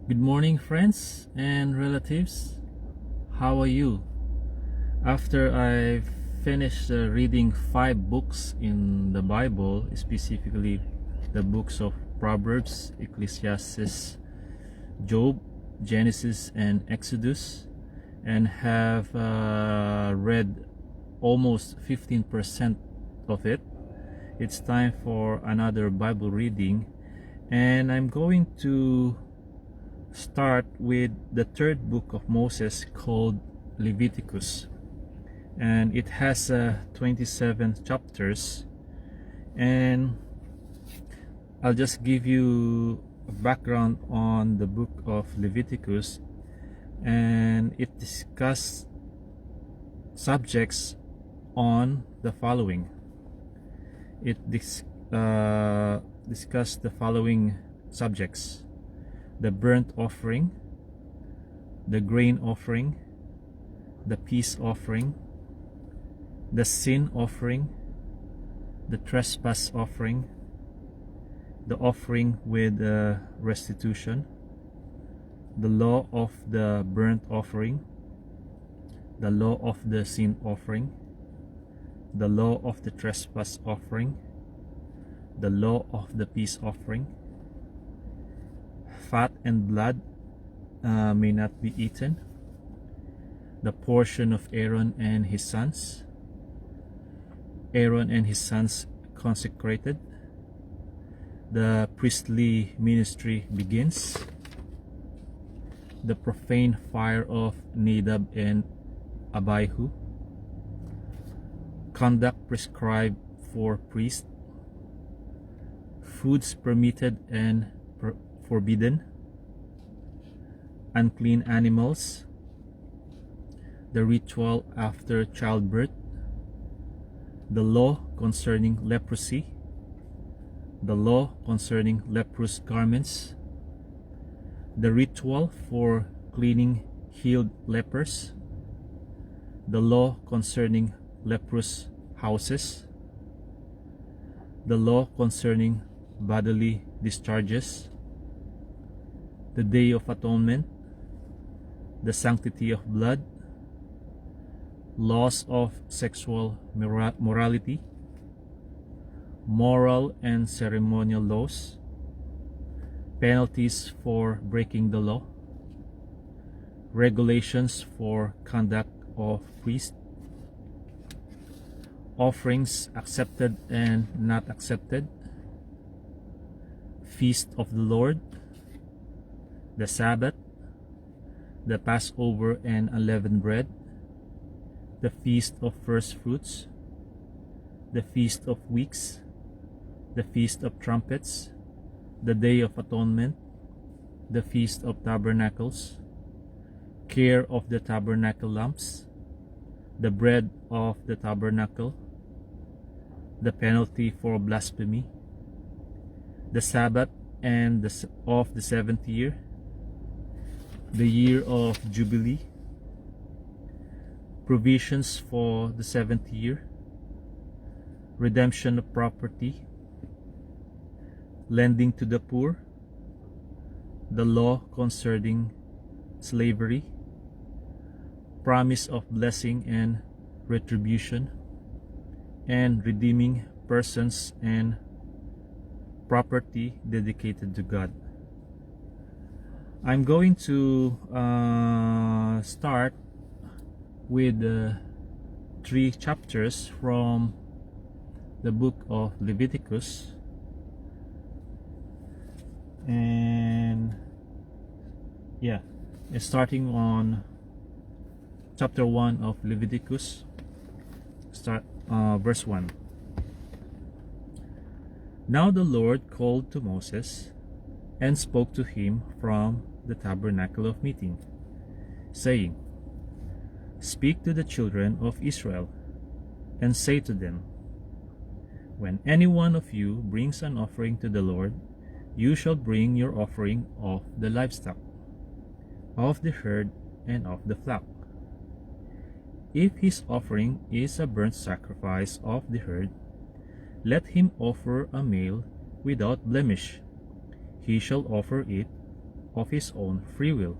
Good morning, friends and relatives. How are you? After I finished reading 5 books in the Bible, specifically the books of Proverbs, Ecclesiastes, Job, Genesis, and Exodus, and have read almost 15% of it, it's time for another Bible reading, and I'm going to start with the third book of Moses called Leviticus, and it has 27 chapters. And I'll just give you a background on the book of Leviticus, and it discusses subjects on the following. It discussed the following subjects: the burnt offering, the grain offering, the peace offering, the sin offering, the trespass offering, the offering with restitution, the law of the burnt offering, the law of the sin offering, the law of the trespass offering, the law of the peace offering. Fat and blood may not be eaten, the portion of Aaron and his sons, Aaron and his sons consecrated, the priestly ministry begins, the profane fire of Nadab and Abihu, conduct prescribed for priests, foods permitted and forbidden, unclean animals, the ritual after childbirth, the law concerning leprosy, the law concerning leprous garments, the ritual for cleaning healed lepers, the law concerning leprous houses, the law concerning bodily discharges, the Day of Atonement, the sanctity of blood, laws of sexual morality, moral and ceremonial laws, penalties for breaking the law, regulations for conduct of priests, offerings accepted and not accepted, feast of the Lord, the Sabbath, the Passover and unleavened bread, the feast of first fruits, the feast of weeks, the feast of trumpets, the Day of Atonement, the feast of tabernacles, care of the tabernacle lamps, the bread of the tabernacle, the penalty for blasphemy, the Sabbath and of the 7th year, the year of Jubilee, provisions for the 7th year, redemption of property, lending to the poor, the law concerning slavery, promise of blessing and retribution, and redeeming persons and property dedicated to God. I'm going to start with 3 chapters from the book of Leviticus, and starting on chapter 1 of Leviticus, verse 1. Now the Lord called to Moses and spoke to him from the tabernacle of meeting, saying, Speak to the children of Israel, and say to them, When any one of you brings an offering to the Lord, you shall bring your offering of the livestock, of the herd, and of the flock. If his offering is a burnt sacrifice of the herd, let him offer a male without blemish. He shall offer it of his own free will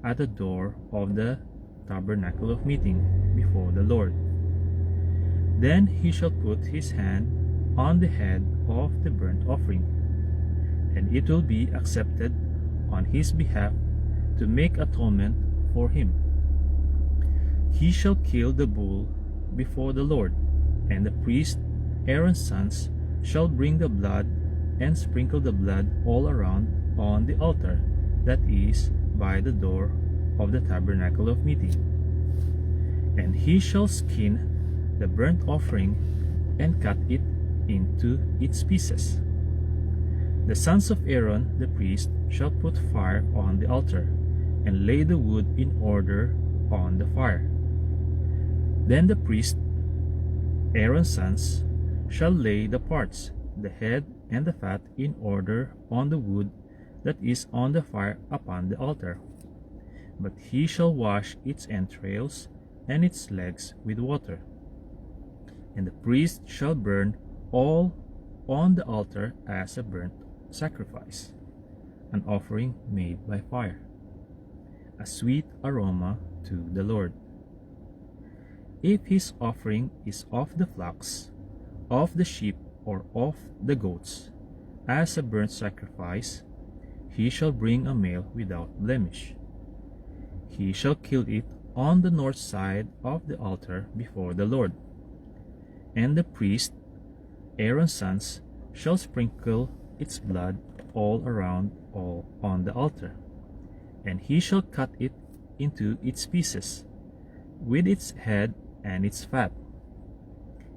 at the door of the tabernacle of meeting before the Lord. Then he shall put his hand on the head of the burnt offering, and it will be accepted on his behalf to make atonement for him. He shall kill the bull before the Lord, and the priest Aaron's sons shall bring the blood and sprinkle the blood all around on the altar that is by the door of the tabernacle of meeting. And he shall skin the burnt offering and cut it into its pieces. The sons of Aaron the priest shall put fire on the altar and lay the wood in order on the fire. Then the priest Aaron's sons shall lay the parts, the head and the fat, in order on the wood that is on the fire upon the altar. But he shall wash its entrails and its legs with water. And the priest shall burn all on the altar as a burnt sacrifice, an offering made by fire, a sweet aroma to the Lord. If his offering is of the flocks, of the sheep, or of the goats, as a burnt sacrifice, he shall bring a male without blemish. He shall kill it on the north side of the altar before the Lord. And the priest, Aaron's sons, shall sprinkle its blood all around on the altar, and he shall cut it into its pieces, with its head and its fat.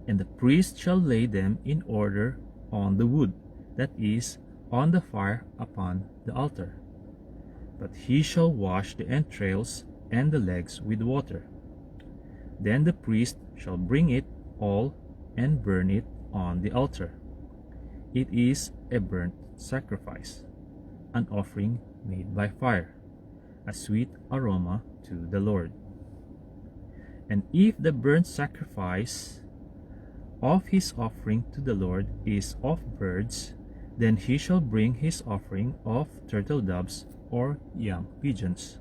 And the priest shall lay them in order on the wood that is on the fire upon the altar. But he shall wash the entrails and the legs with water. Then the priest shall bring it all and burn it on the altar. It is a burnt sacrifice, an offering made by fire, a sweet aroma to the Lord. And if the burnt sacrifice of his offering to the Lord is of birds, then he shall bring his offering of turtle doves or young pigeons.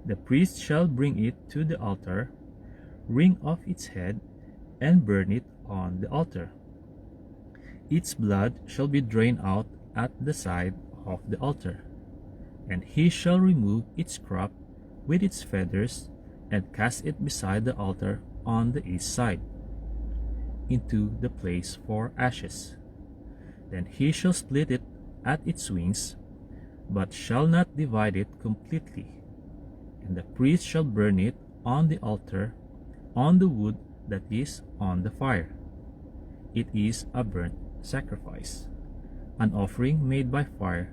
The priest shall bring it to the altar, wring off its head, and burn it on the altar. Its blood shall be drained out at the side of the altar, and he shall remove its crop with its feathers and cast it beside the altar on the east side, into the place for ashes. Then he shall split it at its wings, but shall not divide it completely. And the priest shall burn it on the altar, on the wood that is on the fire. It is a burnt sacrifice, an offering made by fire,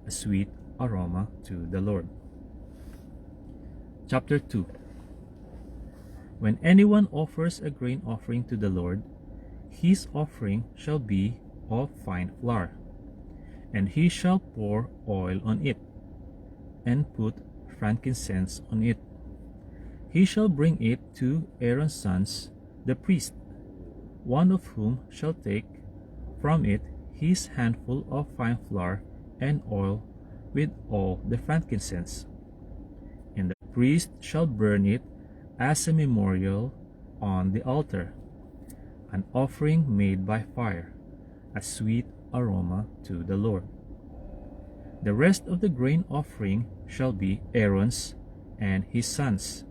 a sweet aroma to the Lord. Chapter 2. When anyone offers a grain offering to the Lord, his offering shall be of fine flour, and he shall pour oil on it, and put frankincense on it. He shall bring it to Aaron's sons, the priest, one of whom shall take from it his handful of fine flour and oil with all the frankincense. And the priest shall burn it as a memorial on the altar, an offering made by fire, a sweet aroma to the Lord. The rest of the grain offering shall be Aaron's and his sons.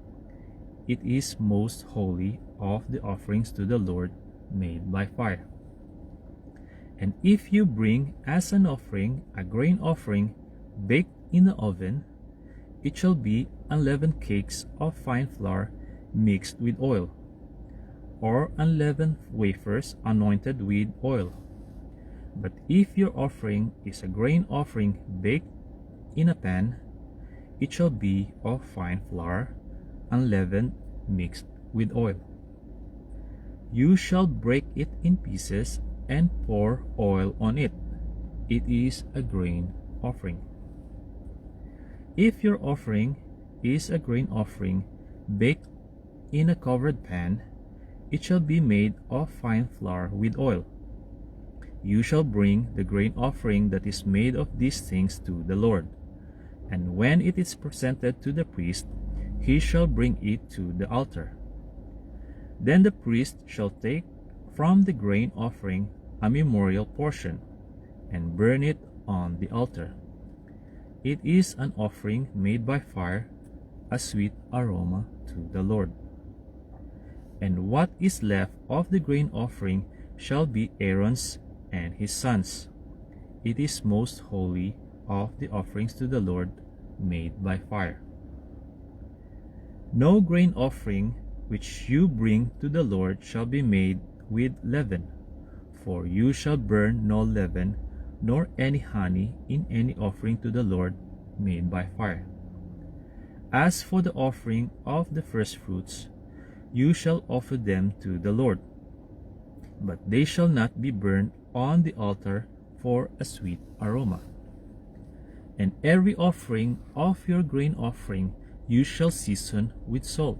It is most holy of the offerings to the Lord made by fire. And if you bring as an offering a grain offering baked in the oven, it shall be unleavened cakes of fine flour mixed with oil, or unleavened wafers anointed with oil. But if your offering is a grain offering baked in a pan, it shall be of fine flour, unleavened, mixed with oil. You shall break it in pieces and pour oil on it. It is a grain offering. If your offering is a grain offering baked in a covered pan, it shall be made of fine flour with oil. You shall bring the grain offering that is made of these things to the Lord, And when it is presented to the priest, he shall bring it to the altar. Then the priest shall take from the grain offering a memorial portion, and burn it on the altar. It is an offering made by fire, a sweet aroma to the Lord. And what is left of the grain offering shall be Aaron's and his sons. It is most holy of the offerings to the Lord made by fire. No grain offering which you bring to the Lord shall be made with leaven, for you shall burn no leaven, nor any honey in any offering to the Lord made by fire. As for the offering of the firstfruits, you shall offer them to the Lord, but they shall not be burned on the altar for a sweet aroma. And every offering of your grain offering you shall season with salt.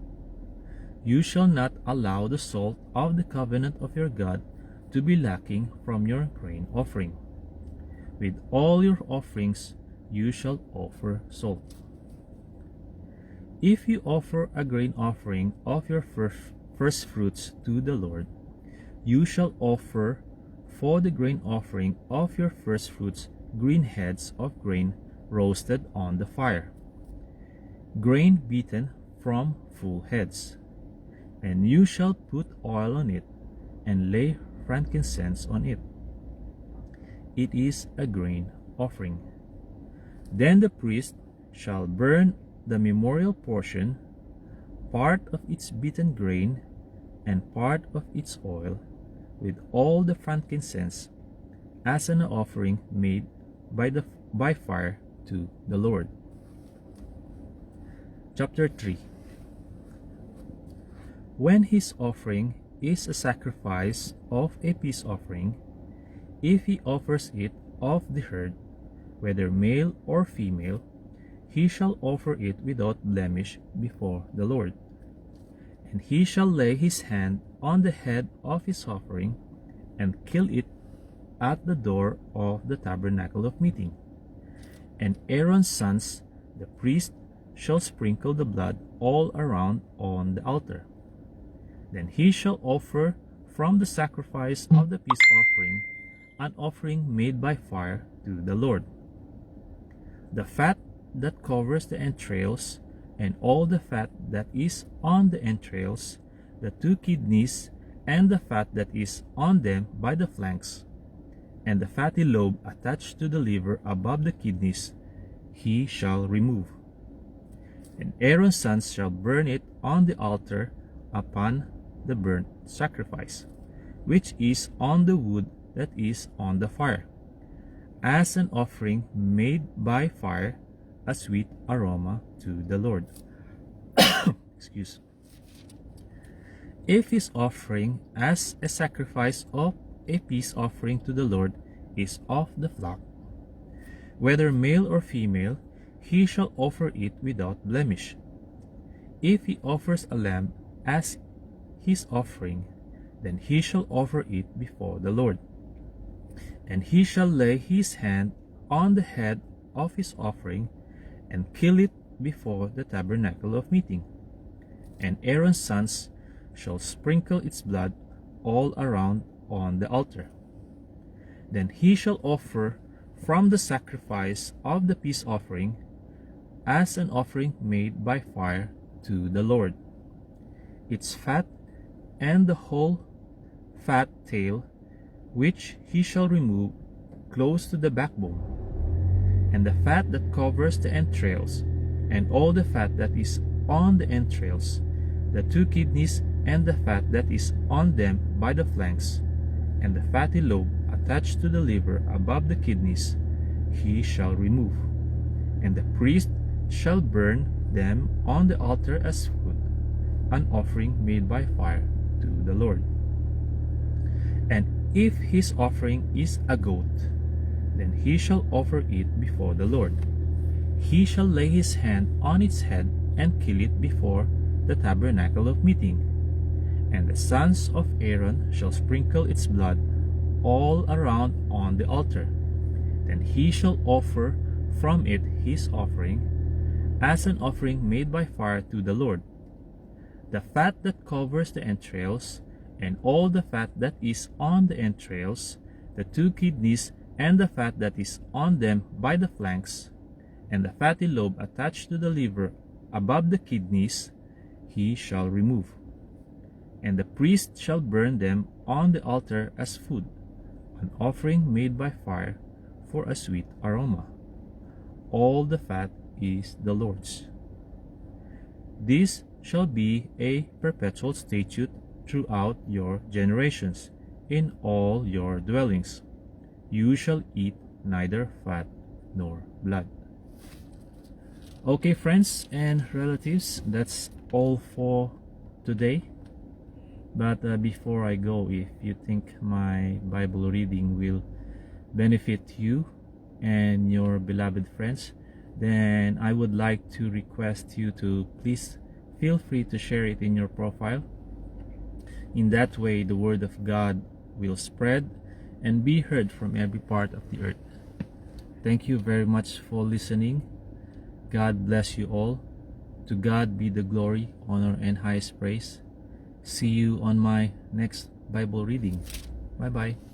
You shall not allow the salt of the covenant of your God to be lacking from your grain offering. With all your offerings you shall offer salt. If you offer a grain offering of your first fruits to the Lord, you shall offer for the grain offering of your first fruits green heads of grain roasted on the fire, grain beaten from full heads. And you shall put oil on it, and lay frankincense on it. It is a grain offering. Then the priest shall burn the memorial portion, part of its beaten grain, and part of its oil, with all the frankincense, as an offering made by fire to the Lord. Chapter 3. When his offering is a sacrifice of a peace offering, if he offers it of the herd, whether male or female, he shall offer it without blemish before the Lord. And he shall lay his hand on the head of his offering, and kill it at the door of the tabernacle of meeting. And Aaron's sons, the priest, shall sprinkle the blood all around on the altar. Then he shall offer from the sacrifice of the peace offering an offering made by fire to the Lord. The fat that covers the entrails, and all the fat that is on the entrails, the 2 kidneys, and the fat that is on them by the flanks, and the fatty lobe attached to the liver above the kidneys, he shall remove. And Aaron's sons shall burn it on the altar upon the burnt sacrifice, which is on the wood that is on the fire, as an offering made by fire, a sweet aroma to the Lord. Excuse. If his offering as a sacrifice of a peace offering to the Lord is of the flock, whether male or female, he shall offer it without blemish. If he offers a lamb as his offering, then he shall offer it before the Lord. And he shall lay his hand on the head of his offering, and kill it before the tabernacle of meeting. And Aaron's sons shall sprinkle its blood all around on the altar. Then he shall offer from the sacrifice of the peace offering as an offering made by fire to the Lord, its fat and the whole fat tail, which he shall remove close to the backbone, and the fat that covers the entrails, and all the fat that is on the entrails, the 2 kidneys, and the fat that is on them by the flanks, and the fatty lobe attached to the liver above the kidneys, he shall remove. And the priest shall burn them on the altar as food, an offering made by fire to the Lord. And if his offering is a goat, then he shall offer it before the Lord. He shall lay his hand on its head and kill it before the tabernacle of meeting. And the sons of Aaron shall sprinkle its blood all around on the altar. Then he shall offer from it his offering, as an offering made by fire to the Lord. The fat that covers the entrails, and all the fat that is on the entrails, the 2 kidneys, and the fat that is on them by the flanks, and the fatty lobe attached to the liver above the kidneys, he shall remove. And the priest shall burn them on the altar as food, an offering made by fire for a sweet aroma. All the fat is the Lord's. This shall be a perpetual statute throughout your generations, in all your dwellings. You shall eat neither fat nor blood. Okay, friends and relatives, that's all for today. But before I go, if you think my Bible reading will benefit you and your beloved friends, then I would like to request you to please feel free to share it in your profile. In that way, the word of God will spread and be heard from every part of the earth. Thank you very much for listening. God bless you all. To God be the glory, honor, and highest praise. See you on my next Bible reading. Bye-bye.